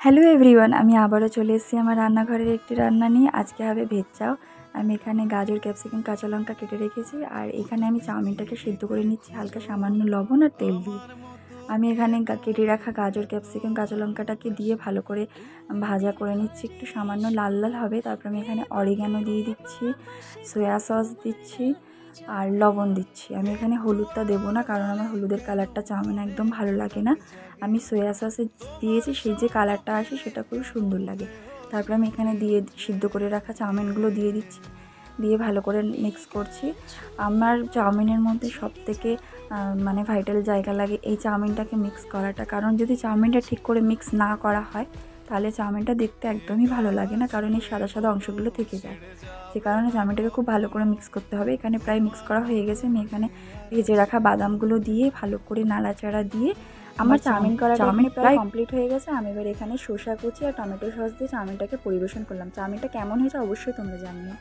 Hello everyone, আমি আবারও চলে এসেছি আমার রান্নাঘরের একটি রান্না নিয়ে। আজকে হবে ভেজ চাউ। আমি এখানে গাজর, ক্যাপসিকাম, কাঁচা লঙ্কা কেটে রেখেছি। আর এখানে আমি চাউমিনটাকে সিদ্ধ করে নিচ্ছি হালকা সামান্য লবণ আর তেল দিয়ে। আমি এখানে কেটে রাখা গাজর, ক্যাপসিকাম, কাঁচা লঙ্কাটাকে দিয়ে ভালো করে ভাজা করে নিচ্ছি, একটু সামান্য লাল লাল হবে। তারপর আমি এখানে অরিগ্যানো দিয়ে দিচ্ছি, সয়া সস দিচ্ছি আর লবণ দিচ্ছি। আমি এখানে হলুদটা দেবো না, কারণ আমার হলুদের কালারটা চাউমিন একদম ভালো লাগে না। আমি সয়া সসে দিয়েছি, সেই যে কালারটা আসে সেটা খুব সুন্দর লাগে। তারপরে আমি এখানে সিদ্ধ করে রাখা চাউমিনগুলো দিয়ে দিচ্ছি, দিয়ে ভালো করে মিক্স করছি। আমার চাউমিনের মধ্যে সবথেকে ভাইটাল জায়গা লাগে এই চাউমিনটাকে মিক্স করাটা, কারণ যদি চাউমিনটা ঠিক করে মিক্স না করা হয় তাহলে চাউমিনটা দেখতে একদমই ভালো লাগে না, কারণ এই সাদা সাদা অংশগুলো থেকে যায়। যে কারণে চাউমিনটাকে খুব ভালো করে মিক্স করতে হবে। এখানে প্রায় মিক্স করা হয়ে গেছে। আমি এখানে ভেজে রাখা বাদামগুলো দিয়ে ভালো করে নাড়াচাড়া দিয়ে আমার চাউমিন প্রায় কমপ্লিট হয়ে গেছে। আমি এবার এখানে শসা কুচি আর টমেটো সস দিয়ে চাউমিনটাকে পরিবেশন করলাম। চাউমিনটা কেমন হয়েছে অবশ্যই তোমরা জানিও।